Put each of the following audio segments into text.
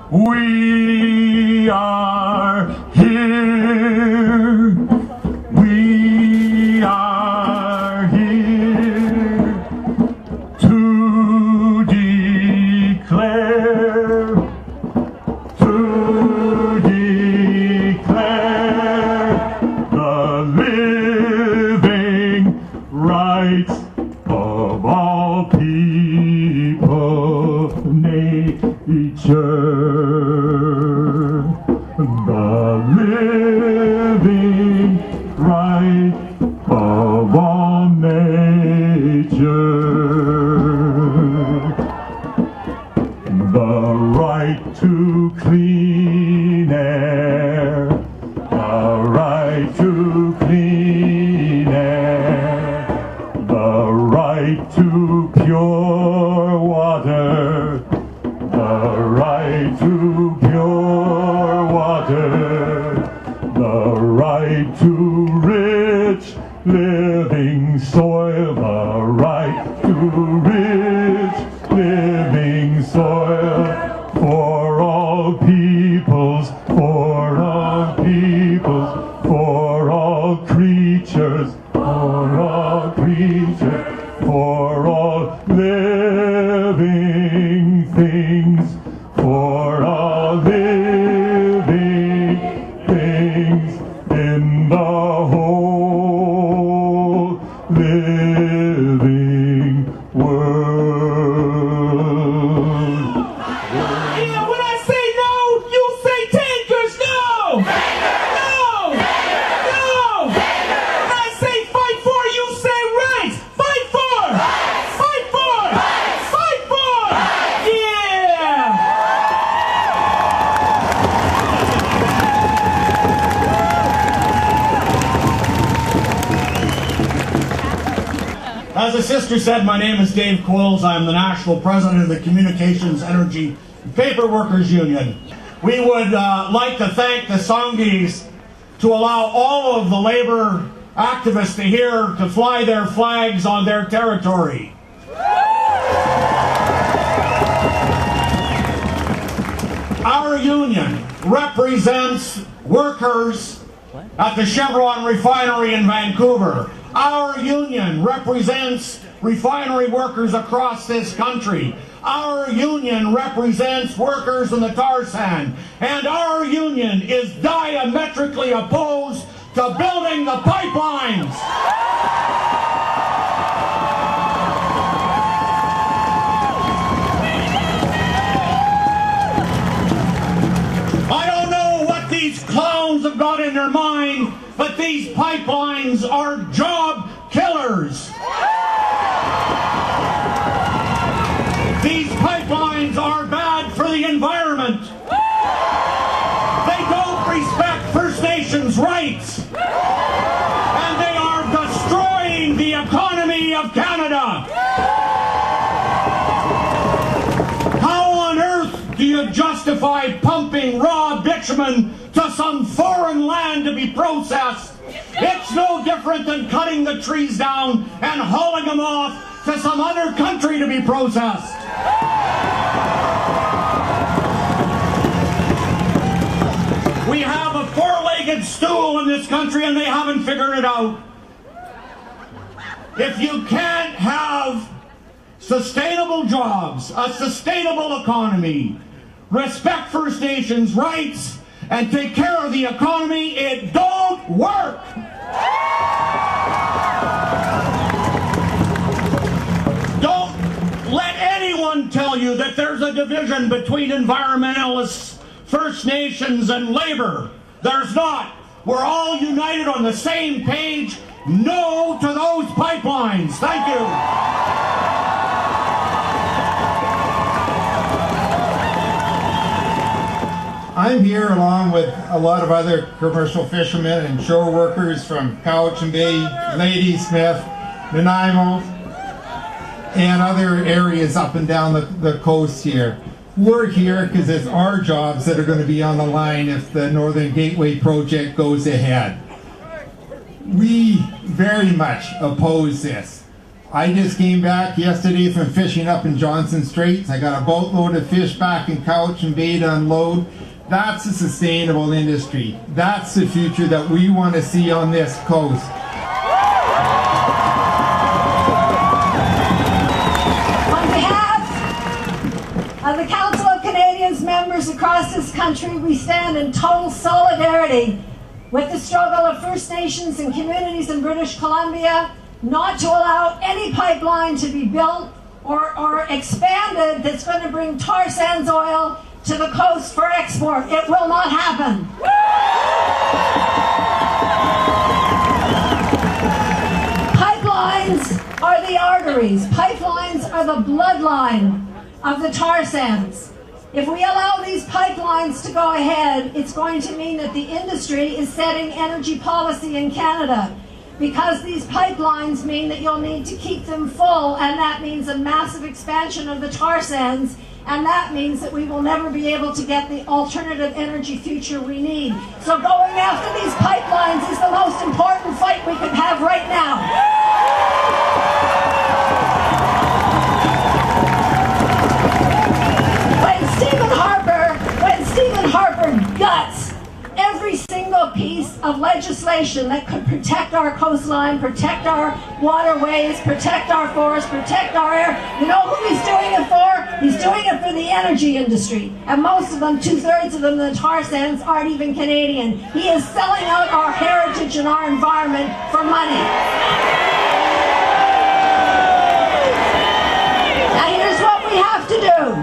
We are here. We are here to declare, the living rights of all people, nature. The living rights of all nature. The right to clean air. The right to clean air. The right to pure water. The right to pure water. The right to rich living soil. The right to rich living soil for all peoples, for all peoples, for all creatures, for all creatures, for all living things, for all living things in the whole living world. Yeah, when I say no, you say tankers, no! No! No! When I say fight for, you say rights! Fight for! Fight for! Fight for! Yeah! As the sister said, my name is Dave Quills. I'm the national president of the Communications, Energy, and Paper Workers Union. We would like to thank the Sanghees to allow all of the labor activists to fly their flags on their territory. Our union represents workers at the Chevron refinery in Vancouver. Our union represents refinery workers across this country. Our union represents workers in the tar sand. And our union is diametrically opposed to building the pipelines. I don't know what these clowns have got in their mind, but these pipelines are job killers. These pipelines are bad for the environment. They don't respect First Nations rights. And they are destroying the economy of Canada. How on earth do you justify pumping raw bitumen to some foreign land to be processed? It's no different than cutting the trees down and hauling them off to some other country to be processed. We have a four-legged stool in this country and they haven't figured it out. If you can't have sustainable jobs, a sustainable economy, respect First Nations rights, and take care of the economy, it don't work. Don't let anyone tell you that there's a division between environmentalists, First Nations, and labor. There's not. We're all united on the same page. No to those pipelines. Thank you. I'm here along with a lot of other commercial fishermen and shore workers from Cowichan Bay, Ladysmith, Nanaimo, and other areas up and down the coast here. We're here because it's our jobs that are going to be on the line if the Northern Gateway project goes ahead. We very much oppose this. I just came back yesterday from fishing up in Johnson Straits. I got a boatload of fish back in Cowichan Bay to unload. That's a sustainable industry. That's the future that we want to see on this coast. On behalf of the Council of Canadians members across this country, we stand in total solidarity with the struggle of First Nations and communities in British Columbia not to allow any pipeline to be built or expanded that's going to bring tar sands oil to the coast for export. It will not happen. Pipelines are the arteries. Pipelines are the bloodline of the tar sands. If we allow these pipelines to go ahead, it's going to mean that the industry is setting energy policy in Canada. Because these pipelines mean that you'll need to keep them full, and that means a massive expansion of the tar sands, and that means that we will never be able to get the alternative energy future we need. So going after these pipelines is the most important fight we could have right now. When Stephen Harper guts every single piece of legislation that could protect our coastline, protect our waterways, protect our forests, protect our air, you know who he's doing it for? He's doing it for the energy industry. And most of them, 2/3 of them, the tar sands, aren't even Canadian. He is selling out our heritage and our environment for money. Now here's what we have to do.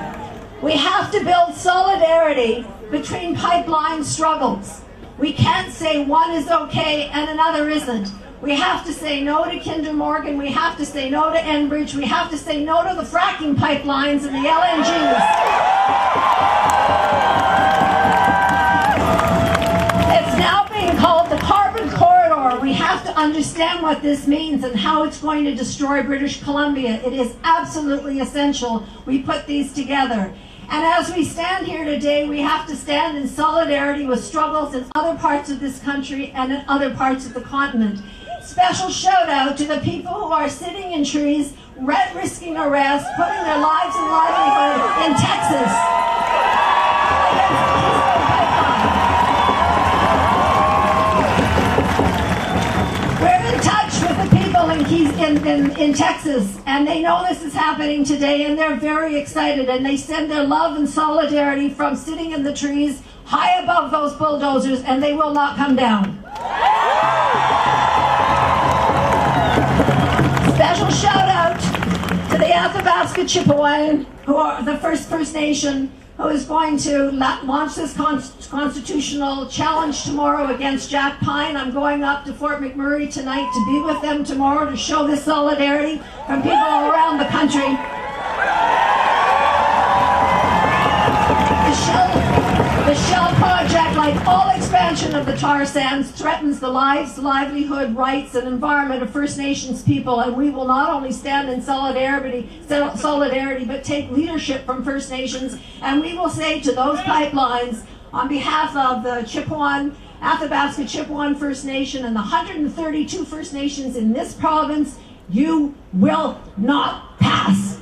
We have to build solidarity between pipeline struggles. We can't say one is okay and another isn't. We have to say no to Kinder Morgan. We have to say no to Enbridge. We have to say no to the fracking pipelines and the LNGs. It's now being called the Carbon Corridor. We have to understand what this means and how it's going to destroy British Columbia. It is absolutely essential we put these together. And as we stand here today, we have to stand in solidarity with struggles in other parts of this country and in other parts of the continent. Special shout out to the people who are sitting in trees, risking arrest, putting their lives and livelihood in Texas. We're in touch with the people in Texas, and they know this is happening today, and they're very excited, and they send their love and solidarity from sitting in the trees high above those bulldozers, and they will not come down. Special shout out to the Athabasca Chipewyan, who are the First Nation, who is going to launch this constitutional challenge tomorrow against Jack Pine. I'm going up to Fort McMurray tonight to be with them tomorrow to show this solidarity from people all around the country. The Shell project, like all expansion of the tar sands, threatens the lives, livelihood, rights, and environment of First Nations people, and we will not only stand in solidarity, but take leadership from First Nations, and we will say to those pipelines, on behalf of the Chipewyan, Athabasca Chipewyan First Nation, and the 132 First Nations in this province, you will not pass.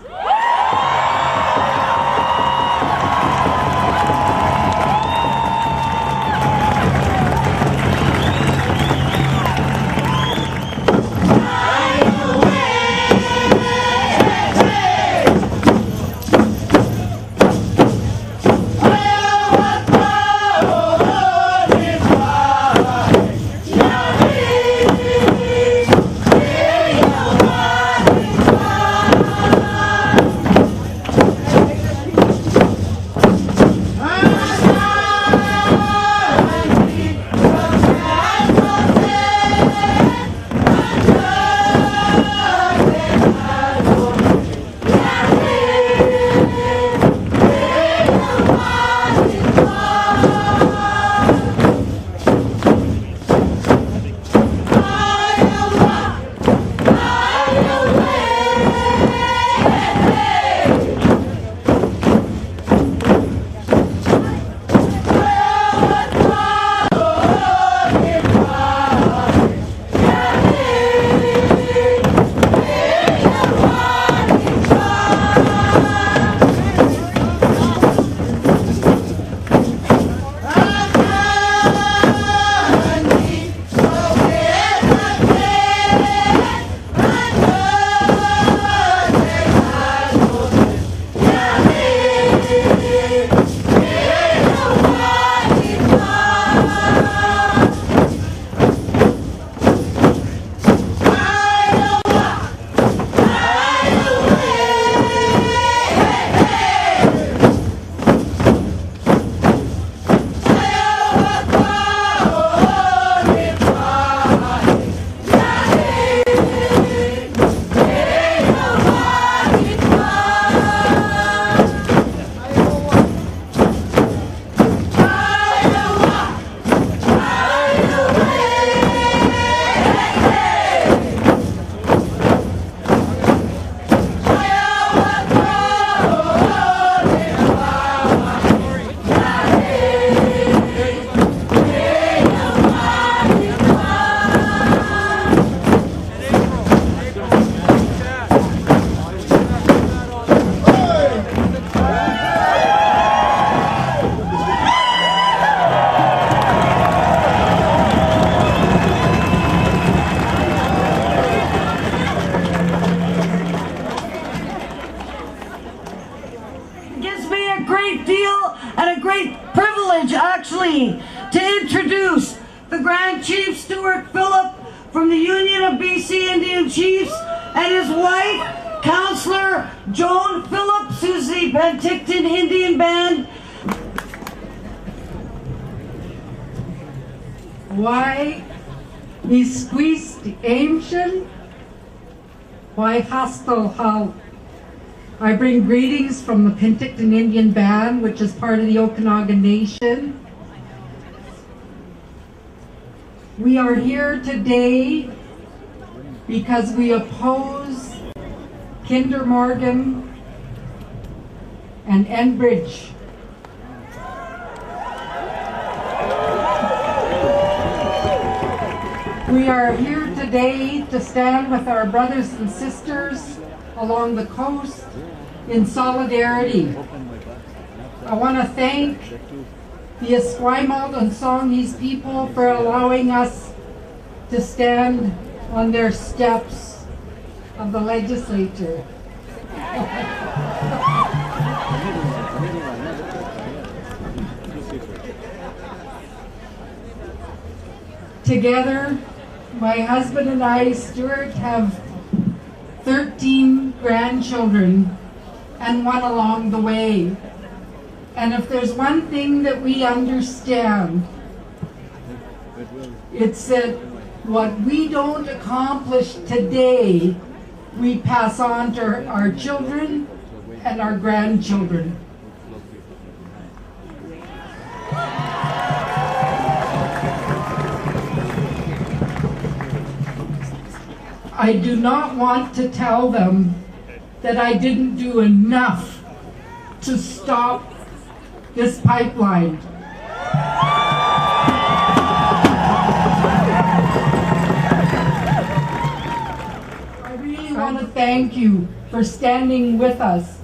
actually to introduce the Grand Chief Stuart Phillip from the Union of BC Indian Chiefs and his wife, Councillor Joan Phillips, who's the Penticton Indian Band. Why is squeezed ancient? Why hostile how? I bring greetings from the Penticton Indian Band, which is part of the Okanagan Nation. We are here today because we oppose Kinder Morgan and Enbridge. We are here today to stand with our brothers and sisters along the coast in solidarity. I want to thank the Esquimalt and Songhees people for allowing us to stand on their steps of the legislature. Together, my husband and I, Stuart, have 13 grandchildren and one along the way. And if there's one thing that we understand, it's that what we don't accomplish today, we pass on to our children and our grandchildren. I do not want to tell them that I didn't do enough to stop this pipeline. I really want to thank you for standing with us,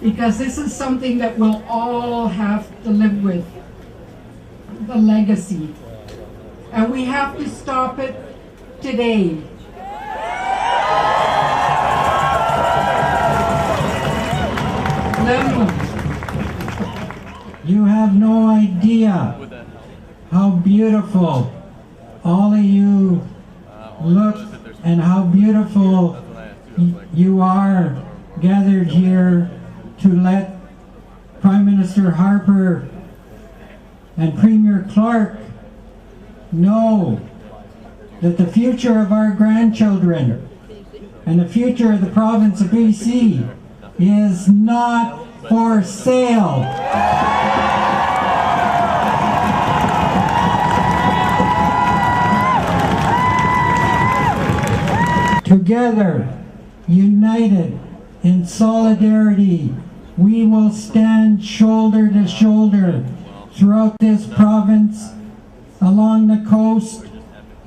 because this is something that we'll all have to live with, the legacy. And we have to stop it today. You have no idea how beautiful all of you look and how beautiful you are gathered here to let Prime Minister Harper and Premier Clark know that the future of our grandchildren and the future of the province of BC is not for sale. Together, united in solidarity, we will stand shoulder to shoulder throughout this province, along the coast,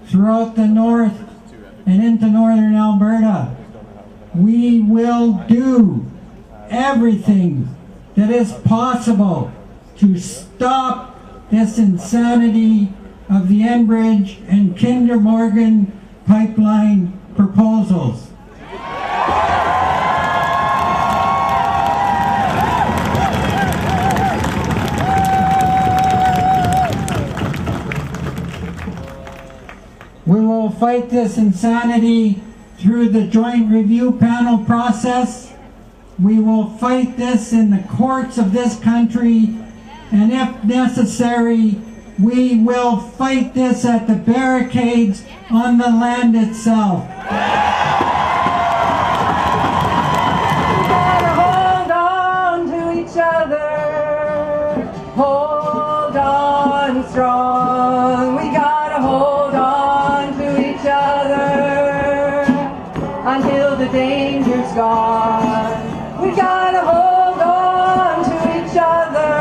throughout the north, and into northern Alberta. We will do everything that is possible to stop this insanity of the Enbridge and Kinder Morgan pipeline proposals. We will fight this insanity through the Joint Review Panel process. We will fight this in the courts of this country, and if necessary, we will fight this at the barricades on the land itself. We gotta hold on to each other, hold on strong. We gotta hold on to each other until the danger's gone. We gotta hold on to each other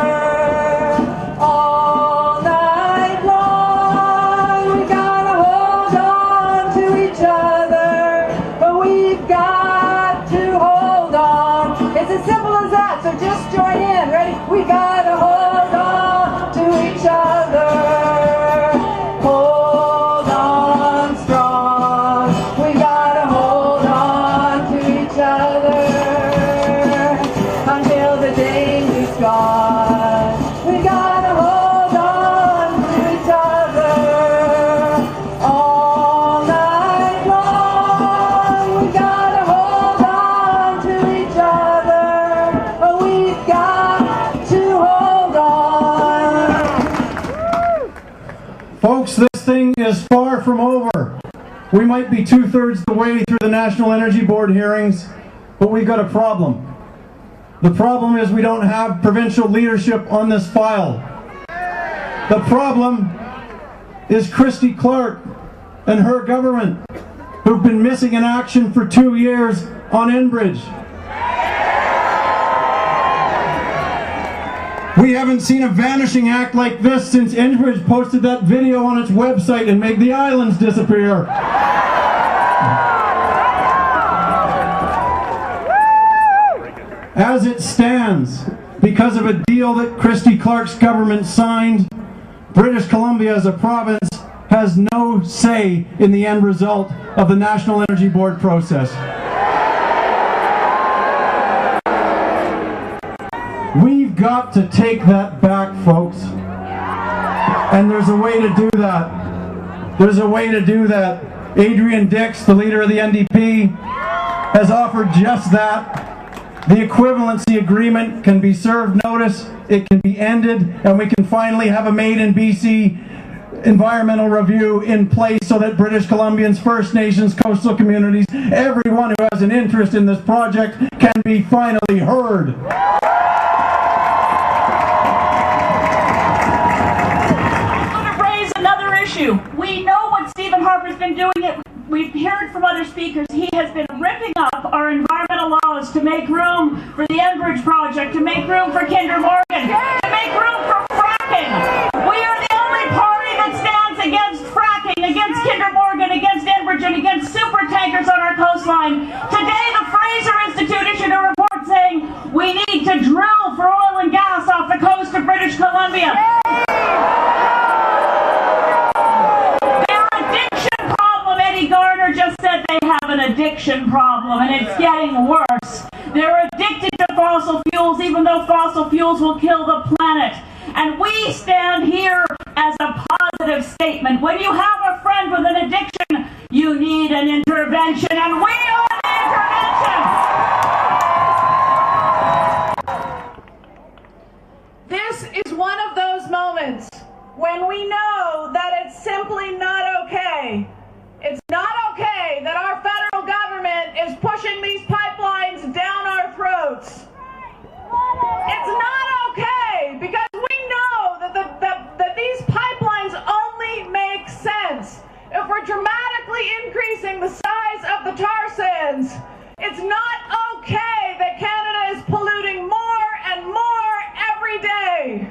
all night long. We gotta hold on to each other, but we've got to hold on. It's as simple as that, so just join in. Ready? We gotta hold on to each other. Folks, this thing is far from over. We might be 2/3 the way through the National Energy Board hearings, but we've got a problem. The problem is we don't have provincial leadership on this file. The problem is Christy Clark and her government, who've been missing in action for 2 years on Enbridge. We haven't seen a vanishing act like this since Enbridge posted that video on its website and made the islands disappear. As it stands, because of a deal that Christy Clark's government signed, British Columbia as a province has no say in the end result of the National Energy Board process. We've got to take that back, folks. And there's a way to do that. There's a way to do that. Adrian Dix, the leader of the NDP, has offered just that. The equivalency agreement can be served notice, it can be ended, and we can finally have a Made in BC environmental review in place so that British Columbians, First Nations, coastal communities, everyone who has an interest in this project can be finally heard. We know what Stephen Harper's been doing. We've heard from other speakers. He has been ripping up our environmental laws to make room for the Enbridge project, to make room for Kinder Morgan, to make room for fracking. We are the only party that stands against fracking, against Kinder Morgan, against Enbridge, and against super tankers on our coastline. Today, the Fraser Institute issued a report saying we need to drill for oil and gas off the coast of British Columbia. Garner just said they have an addiction problem, and it's getting worse. They're addicted to fossil fuels, even though fossil fuels will kill the planet. And we stand here as a positive statement. When you have a friend with an addiction, you need an intervention, and we are the intervention. This is one of those moments when we know that it's simply not okay. It's not okay that our federal government is pushing these pipelines down our throats. It's not okay because we know that these pipelines only make sense if we're dramatically increasing the size of the tar sands. It's not okay that Canada is polluting more and more every day.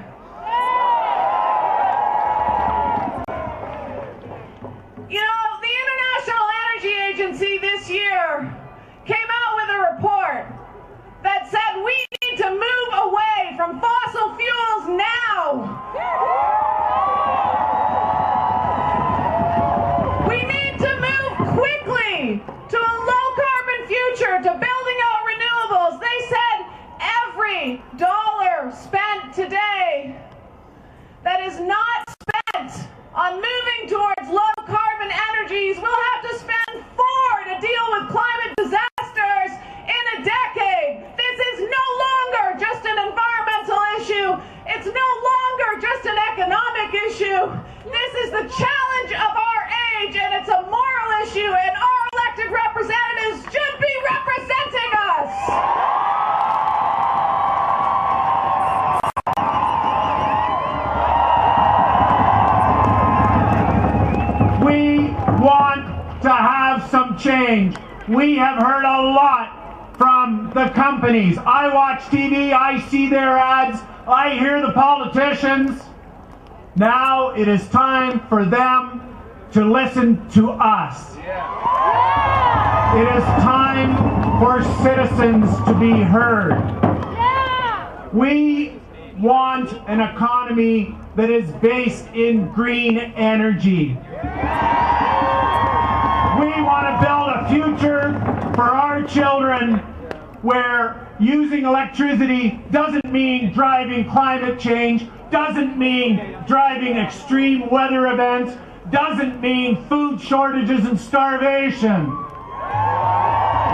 You know, the International Energy Agency this year came out with a report that said we need to move away from fossil fuels now. We need to move quickly to a low-carbon future, to building out renewables. They said every dollar spent today that is not spent on moving towards low-carbon energies, we'll have to spend 4 to deal with climate disasters in a decade. This is no longer just an environmental issue. It's no longer just an economic issue. This is the challenge of our age, and it's a moral issue, and our elected representatives should be representing us. Want to have some change. We have heard a lot from the companies. I watch TV, I see their ads, I hear the politicians. Now it is time for them to listen to us. It is time for citizens to be heard. We want an economy that is based in green energy. We want to build a future for our children where using electricity doesn't mean driving climate change, doesn't mean driving extreme weather events, doesn't mean food shortages and starvation.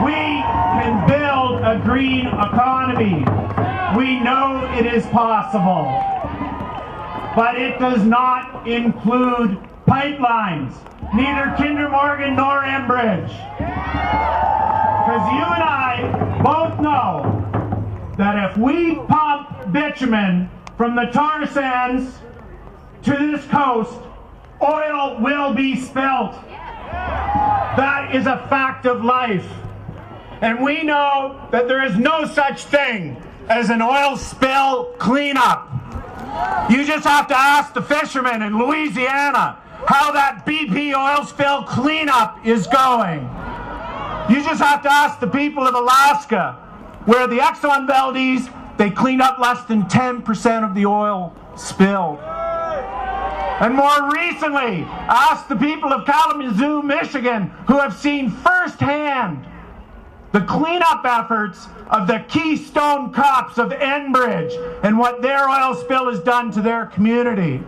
We can build a green economy. We know it is possible, but it does not include pipelines, neither Kinder Morgan nor Enbridge. Because you and I both know that if we pump bitumen from the tar sands to this coast, oil will be spilled. That is a fact of life. And we know that there is no such thing as an oil spill cleanup. You just have to ask the fishermen in Louisiana how that BP oil spill cleanup is going. You just have to ask the people of Alaska, where the Exxon Valdez, they cleaned up less than 10% of the oil spilled. And more recently, ask the people of Kalamazoo, Michigan, who have seen firsthand the cleanup efforts of the Keystone Cops of Enbridge and what their oil spill has done to their community.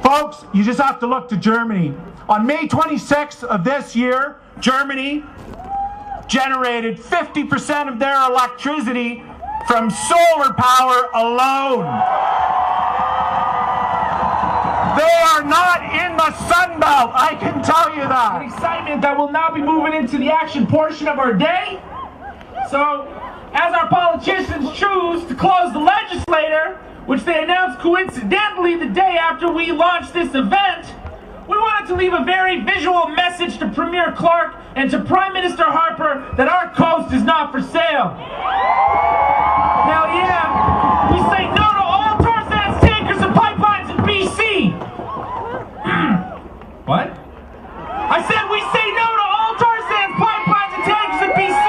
Folks, you just have to look to Germany. On May 26th of this year, Germany generated 50% of their electricity from solar power alone. They are not in the Sun Belt, I can tell you that. An excitement that will now be moving into the action portion of our day. So, as our politicians choose to close the legislature, which they announced coincidentally the day after we launched this event, we wanted to leave a very visual message to Premier Clark and to Prime Minister Harper that our coast is not for sale. Hell yeah, we say no to all tar sands tankers and pipelines in BC. What? I said we say no to all tar sands pipelines and tankers in BC.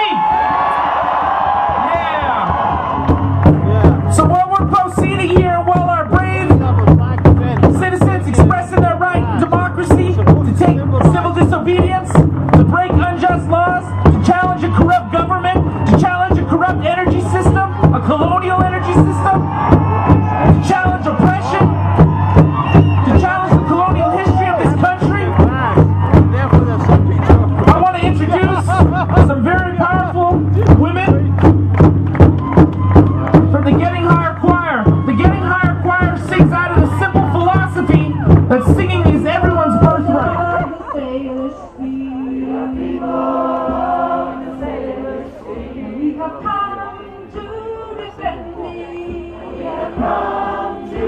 Yeah. So while we're proceeding here, while our brave citizens expressing their right in democracy to take civil disobedience, to break unjust laws, to challenge a corrupt government, to challenge a corrupt energy system, a colonial energy system, to challenge oppression, to challenge the colonial history of this country, I want to introduce some very powerful women from the Getting Higher Choir. The Getting Higher Choir sings out of the simple philosophy that singing is everyone's birthright. We have come to defend thee. We have come to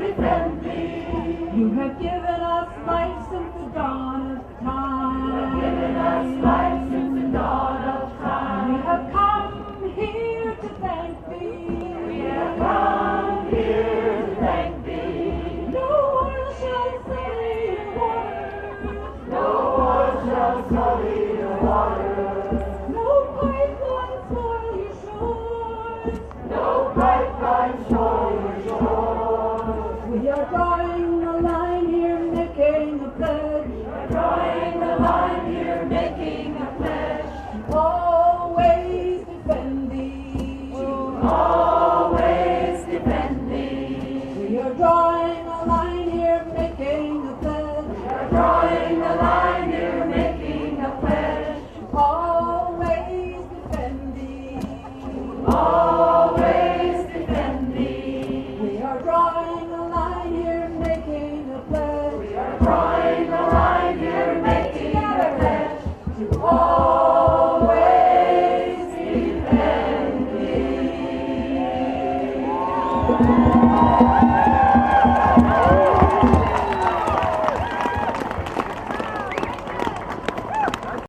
defend thee. You have given us life since the dawn of time. You have given us life since the dawn of time. We have come here to thank thee. We have come here to thank thee. No one shall sully your waters. No one shall sully your waters. No pipeline spoil your shores. No pipeline spoil your shores. We are drawing the line here, making a pledge. We are drawing the line here, making a pledge. To always defend thee. To always defend thee. We are drawing a line here, making a pledge. We are drawing the line here, making a pledge. To always defend thee.